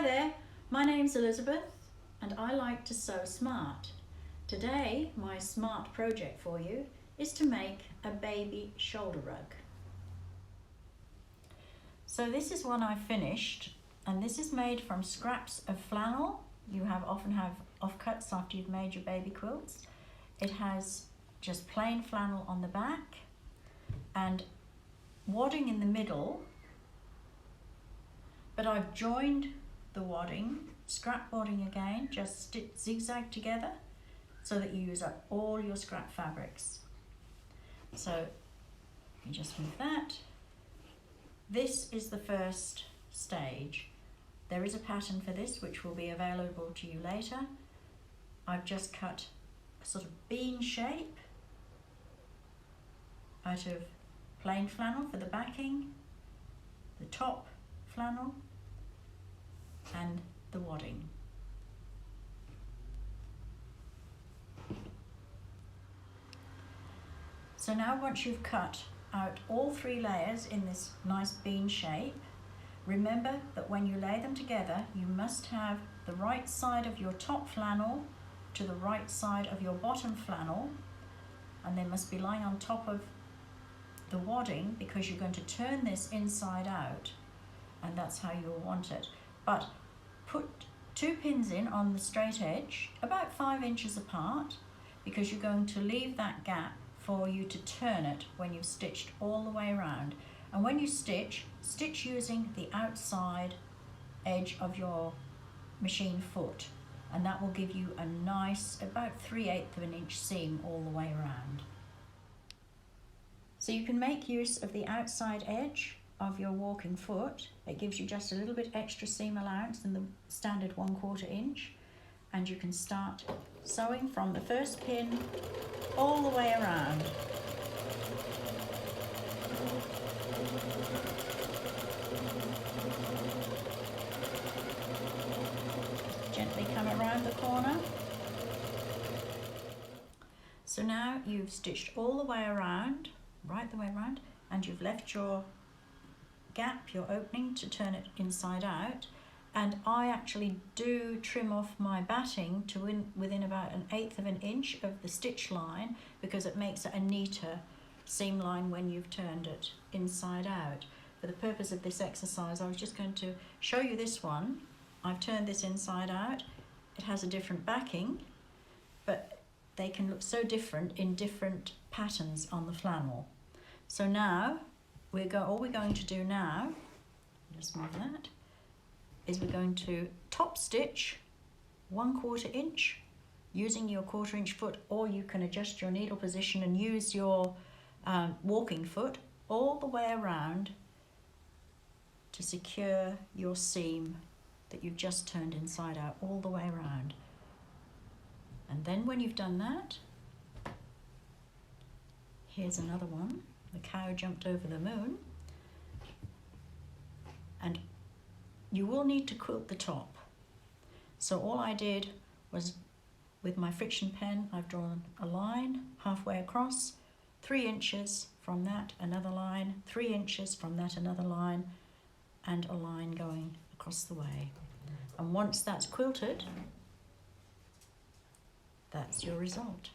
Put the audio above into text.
Hi there, my name's Elizabeth and I like to sew smart. Today my smart project for you is to make a baby shoulder rug. So this is one I finished, and this is made from scraps of flannel. You often have offcuts after you've made your baby quilts. It has just plain flannel on the back and wadding in the middle, but I've joined the wadding, scrap wadding again, just zigzag together so that you use up all your scrap fabrics. So you just move that. This is the first stage. There is a pattern for this which will be available to you later. I've just cut a sort of bean shape out of plain flannel for the backing, the top flannel and the wadding. So now once you've cut out all three layers in this nice bean shape, remember that when you lay them together you must have the right side of your top flannel to the right side of your bottom flannel, and they must be lying on top of the wadding because you're going to turn this inside out, and that's how you'll want it. But put 2 pins in on the straight edge about 5 inches apart, because you're going to leave that gap for you to turn it when you've stitched all the way around. And when you stitch using the outside edge of your machine foot, and that will give you a nice about 3/8 of an inch seam all the way around. So you can make use of the outside edge of your walking foot. It gives you just a little bit extra seam allowance than the standard 1/4 inch, and you can start sewing from the first pin all the way around. Gently come around the corner. So now you've stitched all the way around, right the way around, and you've left your gap, your opening, to turn it inside out. And I actually do trim off my batting to within about 1/8 of an inch of the stitch line, because it makes it a neater seam line when you've turned it inside out. For the purpose of this exercise, I was just going to show you this one. I've turned this inside out. It has a different backing, but they can look so different in different patterns on the flannel. So now all we're going to do now, just move that, is we're going to top stitch 1/4 inch using your 1/4 inch foot, or you can adjust your needle position and use your walking foot all the way around to secure your seam that you've just turned inside out all the way around. And then when you've done that, here's another one. The cow jumped over the moon. And you will need to quilt the top. So all I did was, with my friction pen, I've drawn a line halfway across, 3 inches from that, another line, 3 inches from that, another line, and a line going across the way. And once that's quilted, that's your result.